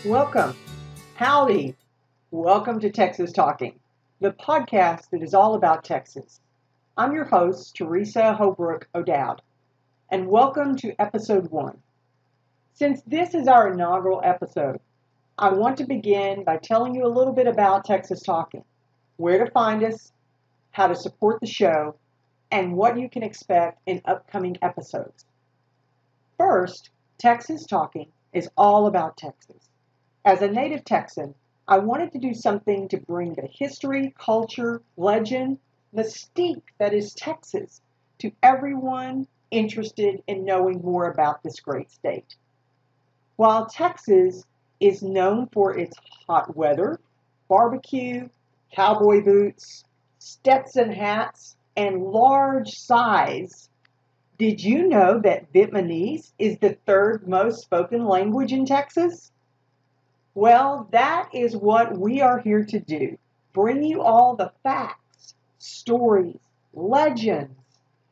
Welcome. Howdy. Welcome to Texas Talking, the podcast that is all about Texas. I'm your host, Teresa Holbrook O'Dowd, and welcome to episode 1. Since this is our inaugural episode, I want to begin by telling you a little bit about Texas Talking, where to find us, how to support the show, and what you can expect in upcoming episodes. First, Texas Talking is all about Texas. As a native Texan, I wanted to do something to bring the history, culture, legend, mystique that is Texas to everyone interested in knowing more about this great state. While Texas is known for its hot weather, barbecue, cowboy boots, Stetson hats, and large size, did you know that Vietnamese is the third most spoken language in Texas? Well, that is what we are here to do. Bring you all the facts, stories, legends,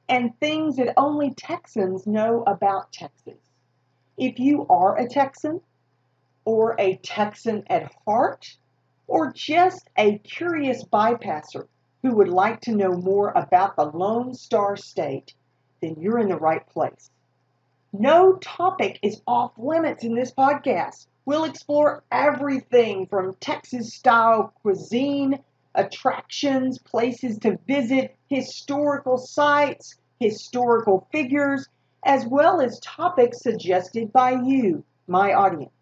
and things that only Texans know about Texas. If you are a Texan, or a Texan at heart, or just a curious bypasser who would like to know more about the Lone Star State, then you're in the right place. No topic is off limits in this podcast. We'll explore everything from Texas-style cuisine, attractions, places to visit, historical sites, historical figures, as well as topics suggested by you, my audience.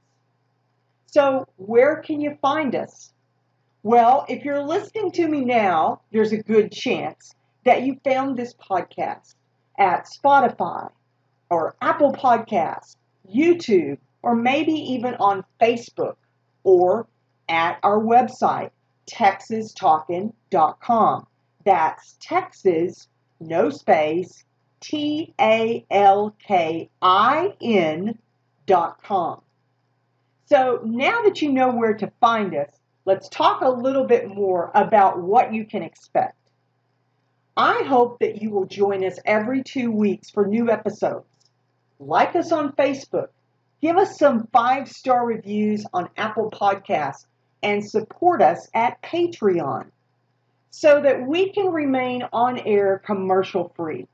So, where can you find us? Well, if you're listening to me now, there's a good chance that you found this podcast at Spotify or Apple Podcasts, YouTube, or maybe even on Facebook or at our website, texastalkin.com. That's Texas, no space, TALKIN.com. So now that you know where to find us, let's talk a little bit more about what you can expect. I hope that you will join us every 2 weeks for new episodes. Like us on Facebook, give us some 5-star reviews on Apple Podcasts, and support us at Patreon so that we can remain on air commercial free.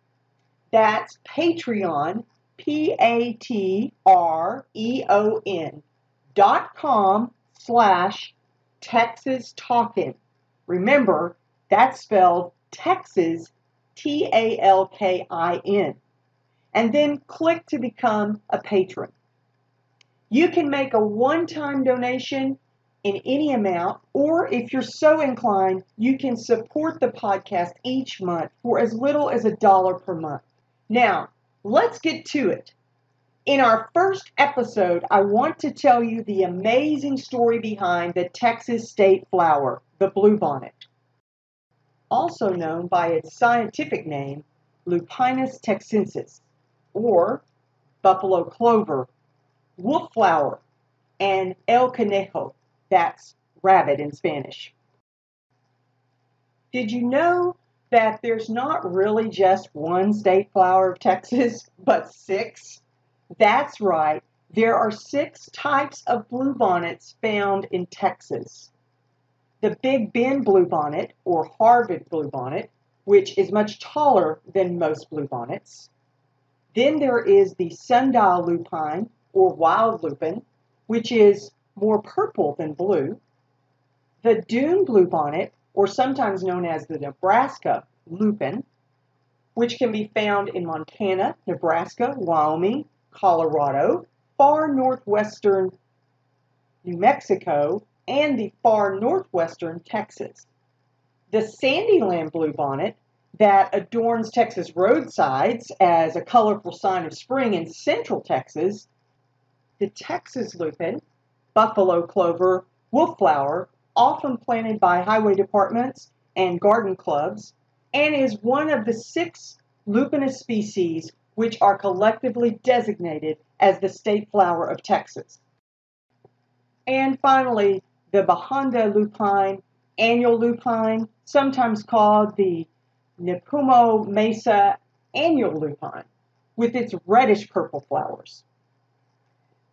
That's Patreon, patreon.com/Texas Talkin. Remember, that's spelled Texas, TALKIN. And then click to become a patron. You can make a one-time donation in any amount, or if you're so inclined, you can support the podcast each month for as little as $1 per month. Now, let's get to it. In our first episode, I want to tell you the amazing story behind the Texas state flower, the bluebonnet, also known by its scientific name, Lupinus texensis, or buffalo clover, wolf flower, and el conejo, that's rabbit in Spanish. Did you know that there's not really just one state flower of Texas, but 6? That's right, there are 6 types of bluebonnets found in Texas. The Big Bend bluebonnet, or Harvard bluebonnet, which is much taller than most bluebonnets. Then there is the sundial lupine, or wild lupin, which is more purple than blue. The dune bluebonnet, or sometimes known as the Nebraska lupin, which can be found in Montana, Nebraska, Wyoming, Colorado, far northwestern New Mexico, and the far northwestern Texas. The Sandyland bluebonnet, that adorns Texas roadsides as a colorful sign of spring in central Texas. The Texas lupin, buffalo clover, wolf flower, often planted by highway departments and garden clubs, and is one of the 6 lupinous species which are collectively designated as the state flower of Texas. And finally, the Bajanda lupine, annual lupine, sometimes called the Nipomo Mesa annual lupine, with its reddish purple flowers.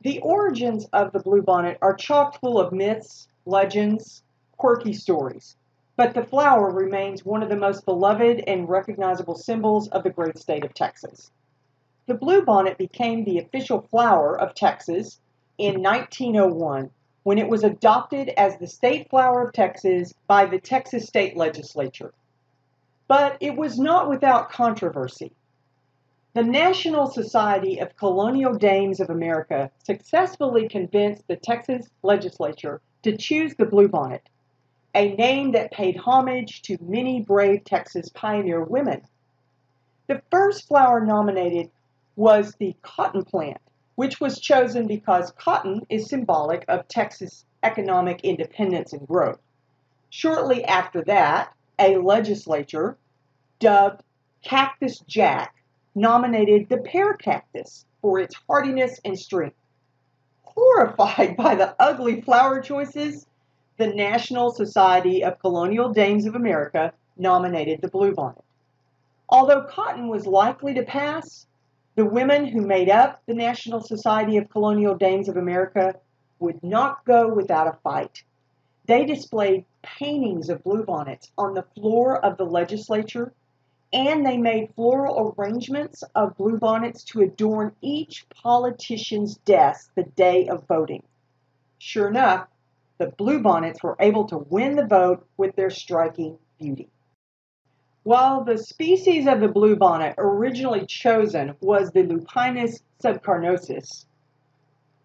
The origins of the bluebonnet are chock full of myths, legends, quirky stories, but the flower remains one of the most beloved and recognizable symbols of the great state of Texas. The bluebonnet became the official flower of Texas in 1901 when it was adopted as the state flower of Texas by the Texas State Legislature. But it was not without controversy. The National Society of Colonial Dames of America successfully convinced the Texas legislature to choose the bluebonnet, a name that paid homage to many brave Texas pioneer women. The first flower nominated was the cotton plant, which was chosen because cotton is symbolic of Texas' economic independence and growth. Shortly after that, a legislature dubbed Cactus Jack nominated the pear cactus for its hardiness and strength. Horrified by the ugly flower choices, the National Society of Colonial Dames of America nominated the bluebonnet. Although cotton was likely to pass, the women who made up the National Society of Colonial Dames of America would not go without a fight. They displayed paintings of bluebonnets on the floor of the legislature, and they made floral arrangements of bluebonnets to adorn each politician's desk the day of voting. Sure enough, the bluebonnets were able to win the vote with their striking beauty. While the species of the bluebonnet originally chosen was the Lupinus subcarnosus,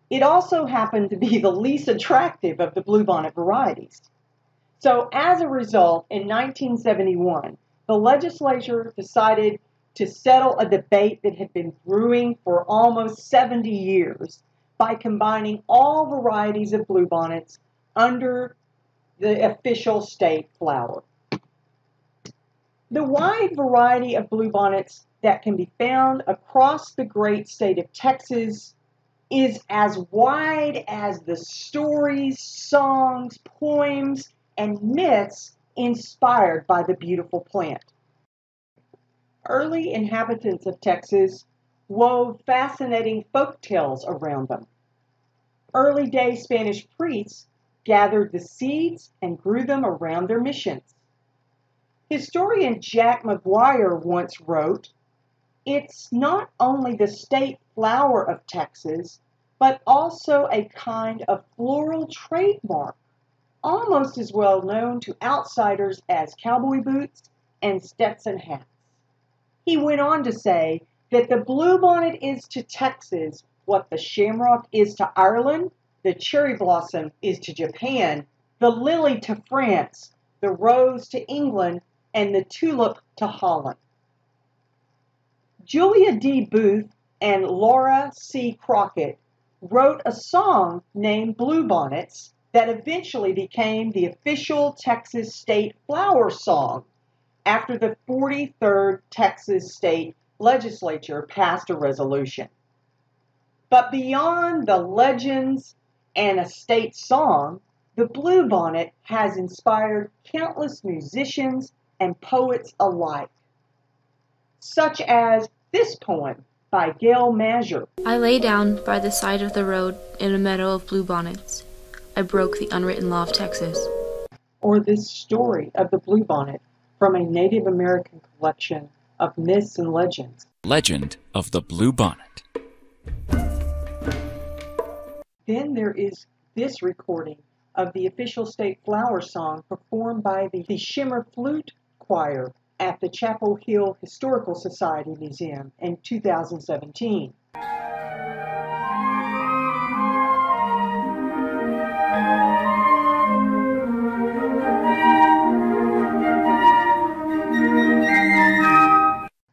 it also happened to be the least attractive of the bluebonnet varieties. So as a result, in 1971, the legislature decided to settle a debate that had been brewing for almost 70 years by combining all varieties of bluebonnets under the official state flower. The wide variety of bluebonnets that can be found across the great state of Texas is as wide as the stories, songs, poems, and myths inspired by the beautiful plant. Early inhabitants of Texas wove fascinating folk tales around them. Early day Spanish priests gathered the seeds and grew them around their missions. Historian Jack McGuire once wrote, "It's not only the state flower of Texas, but also a kind of floral trademark, almost as well known to outsiders as cowboy boots and Stetson hats." He went on to say that the bluebonnet is to Texas what the shamrock is to Ireland, the cherry blossom is to Japan, the lily to France, the rose to England, and the tulip to Holland. Julia D. Booth and Laura C. Crockett wrote a song named Bluebonnets that eventually became the official Texas state flower song after the 43rd Texas State Legislature passed a resolution. But beyond the legends and a state song, the bluebonnet has inspired countless musicians and poets alike, such as this poem by Gail Mazur. I lay down by the side of the road in a meadow of bluebonnets. I broke the unwritten law of Texas. Or this story of the bluebonnet from a Native American collection of myths and legends. Legend of the Bluebonnet. Then there is this recording of the official state flower song performed by the Shimmer Flute Choir at the Chapel Hill Historical Society Museum in 2017.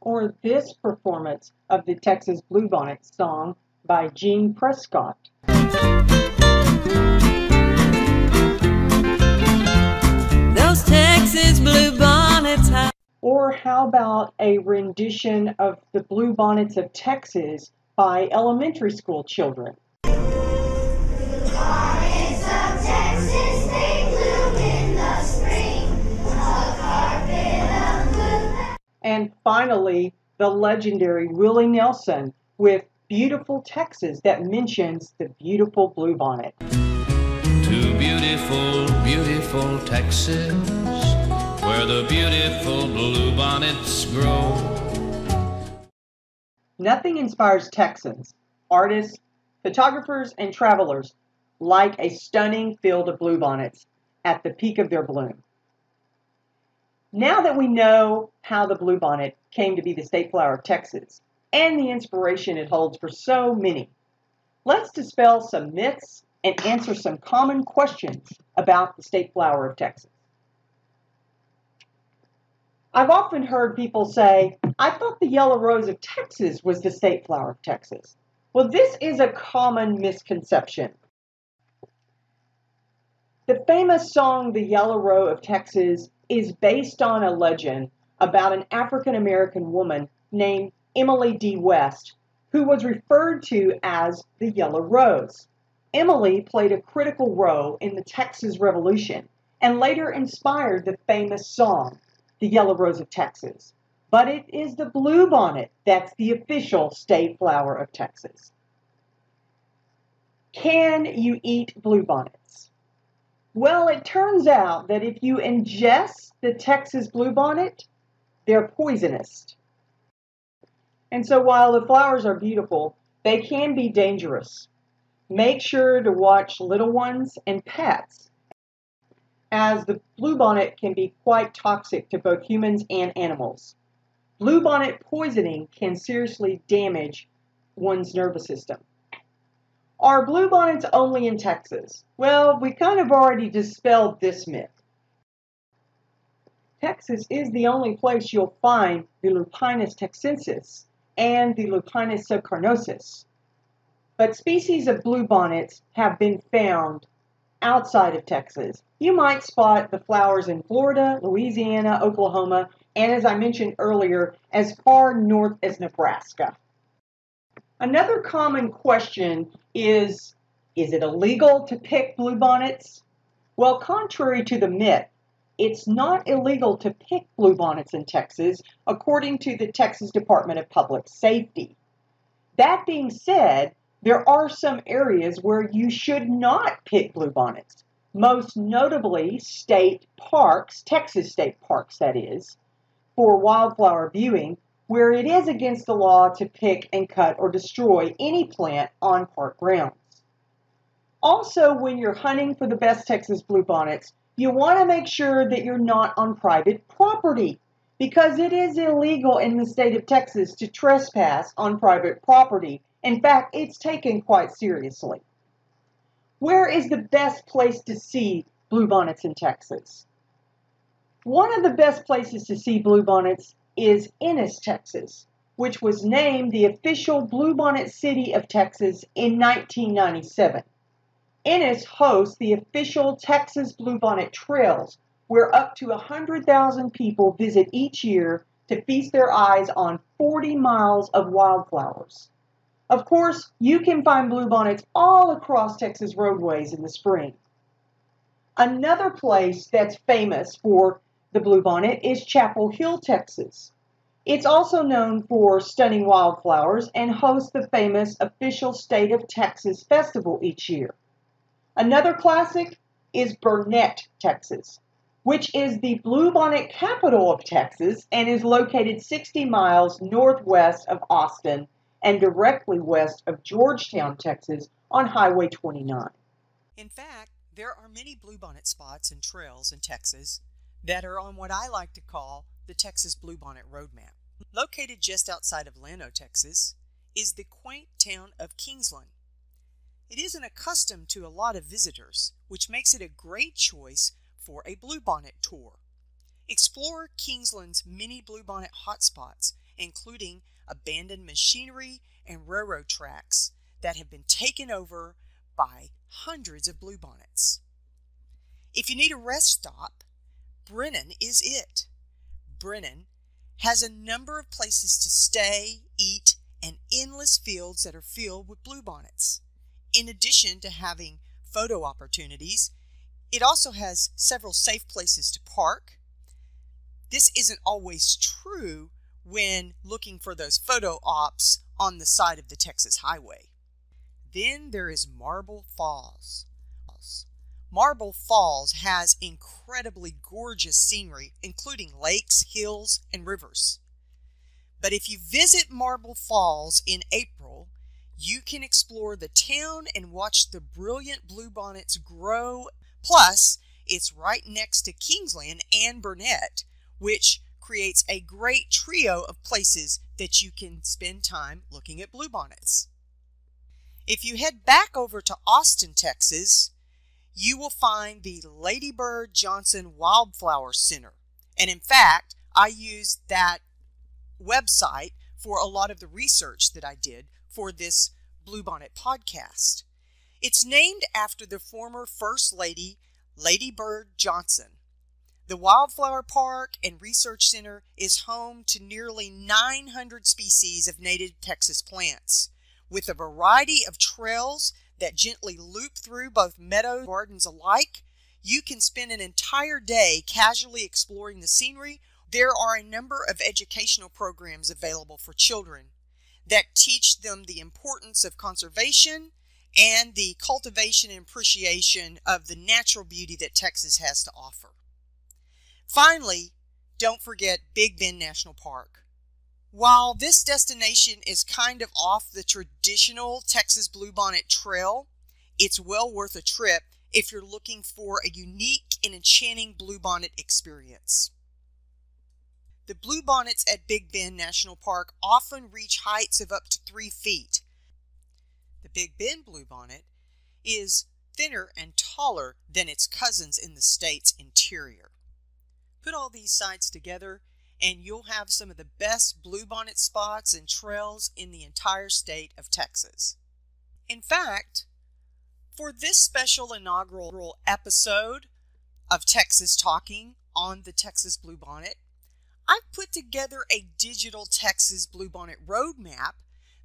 Or this performance of the Texas Bluebonnet song by Gene Prescott. Those Texas bluebonnets. Or how about a rendition of the Bluebonnets of Texas by elementary school children? Bluebonnets of Texas, they bloom in the spring, a carpet of blue. And finally, the legendary Willie Nelson with beautiful Texas that mentions the beautiful bluebonnet. To beautiful, beautiful Texas, where the beautiful bluebonnets grow. Nothing inspires Texans, artists, photographers, and travelers like a stunning field of bluebonnets at the peak of their bloom. Now that we know how the bluebonnet came to be the state flower of Texas and the inspiration it holds for so many, let's dispel some myths and answer some common questions about the state flower of Texas. I've often heard people say, I thought the yellow rose of Texas was the state flower of Texas. Well, this is a common misconception. The famous song, The Yellow Rose of Texas, is based on a legend about an African-American woman named Emily D. West, who was referred to as the Yellow Rose. Emily played a critical role in the Texas Revolution and later inspired the famous song, The Yellow Rose of Texas. But it is the bluebonnet that's the official state flower of Texas. Can you eat bluebonnets? Well, it turns out that if you ingest the Texas bluebonnet, they're poisonous. And so while the flowers are beautiful, they can be dangerous. Make sure to watch little ones and pets, as the bluebonnet can be quite toxic to both humans and animals. Bluebonnet poisoning can seriously damage one's nervous system. Are bluebonnets only in Texas? Well, we kind of already dispelled this myth. Texas is the only place you'll find the Lupinus texensis and the Lupinus subcarnosus. But species of bluebonnets have been found outside of Texas. You might spot the flowers in Florida, Louisiana, Oklahoma, and as I mentioned earlier, as far north as Nebraska. Another common question is it illegal to pick bluebonnets? Well, contrary to the myth, it's not illegal to pick bluebonnets in Texas, according to the Texas Department of Public Safety. That being said, there are some areas where you should not pick bluebonnets, most notably state parks, Texas state parks that is, for wildflower viewing, where it is against the law to pick and cut or destroy any plant on park grounds. Also, when you're hunting for the best Texas bluebonnets, you want to make sure that you're not on private property, because it is illegal in the state of Texas to trespass on private property. In fact, it's taken quite seriously. Where is the best place to see bluebonnets in Texas? One of the best places to see bluebonnets is Ennis, Texas, which was named the official bluebonnet city of Texas in 1997. Ennis hosts the official Texas Bluebonnet Trails, where up to 100,000 people visit each year to feast their eyes on 40 miles of wildflowers. Of course, you can find bluebonnets all across Texas roadways in the spring. Another place that's famous for the bluebonnet is Chapel Hill, Texas. It's also known for stunning wildflowers and hosts the famous official State of Texas Festival each year. Another classic is Burnett, Texas, which is the bluebonnet capital of Texas and is located 60 miles northwest of Austin and directly west of Georgetown, Texas on Highway 29. In fact, there are many bluebonnet spots and trails in Texas that are on what I like to call the Texas Bluebonnet Roadmap. Located just outside of Llano, Texas, is the quaint town of Kingsland. It isn't accustomed to a lot of visitors, which makes it a great choice for a bluebonnet tour. Explore Kingsland's many bluebonnet hotspots, including abandoned machinery and railroad tracks that have been taken over by hundreds of bluebonnets. If you need a rest stop, Brennan is it. Brennan has a number of places to stay, eat, and endless fields that are filled with bluebonnets. In addition to having photo opportunities, it also has several safe places to park. This isn't always true when looking for those photo ops on the side of the Texas highway. Then there is Marble Falls. Marble Falls has incredibly gorgeous scenery, including lakes, hills, and rivers. But if you visit Marble Falls in April, you can explore the town and watch the brilliant bluebonnets grow. Plus, it's right next to Kingsland and Burnett, which creates a great trio of places that you can spend time looking at bluebonnets. If you head back over to Austin, Texas, you will find the Lady Bird Johnson Wildflower Center. And in fact, I used that website for a lot of the research that I did for this Bluebonnet podcast. It's named after the former First Lady, Lady Bird Johnson. The Wildflower Park and Research Center is home to nearly 900 species of native Texas plants, with a variety of trails that gently loop through both meadows and gardens alike. You can spend an entire day casually exploring the scenery. There are a number of educational programs available for children that teach them the importance of conservation and the cultivation and appreciation of the natural beauty that Texas has to offer. Finally, don't forget Big Bend National Park. While this destination is kind of off the traditional Texas Bluebonnet Trail, it's well worth a trip if you're looking for a unique and enchanting bluebonnet experience. The bluebonnets at Big Bend National Park often reach heights of up to 3 feet. The Big Bend bluebonnet is thinner and taller than its cousins in the state's interior. Put all these sides together and you'll have some of the best bluebonnet spots and trails in the entire state of Texas. In fact, for this special inaugural episode of Texas Talking on the Texas Bluebonnet, I've put together a digital Texas Bluebonnet roadmap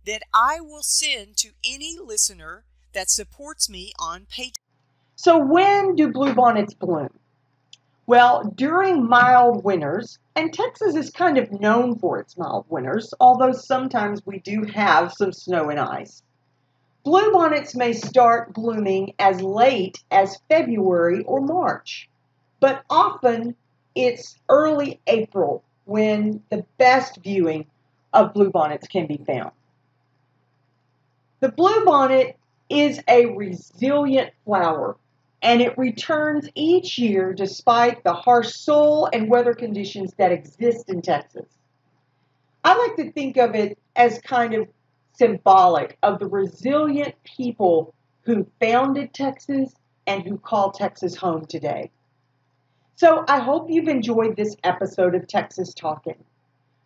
that I will send to any listener that supports me on Patreon. So when do bluebonnets bloom? Well, during mild winters, and Texas is kind of known for its mild winters, although sometimes we do have some snow and ice. Bluebonnets may start blooming as late as February or March, but often it's early April when the best viewing of bluebonnets can be found. The bluebonnet is a resilient flower, and it returns each year despite the harsh soil and weather conditions that exist in Texas. I like to think of it as kind of symbolic of the resilient people who founded Texas and who call Texas home today. So I hope you've enjoyed this episode of Texas Talkin'.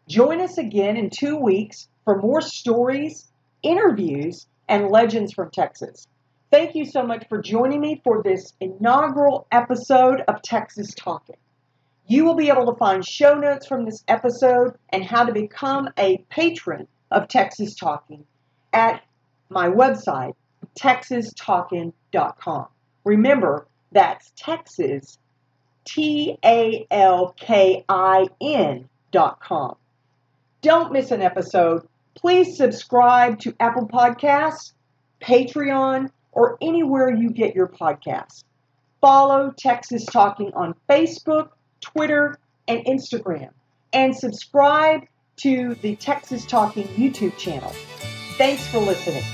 Join us again in 2 weeks for more stories, interviews, and legends from Texas. Thank you so much for joining me for this inaugural episode of Texas Talkin'. You will be able to find show notes from this episode and how to become a patron of Texas Talking at my website, texastalkin.com. Remember, that's Texas, TALKIN.com. Don't miss an episode. Please subscribe to Apple Podcasts, Patreon, or anywhere you get your podcasts. Follow Texas Talking on Facebook, Twitter, and Instagram. And subscribe to the Texas Talking YouTube channel. Thanks for listening.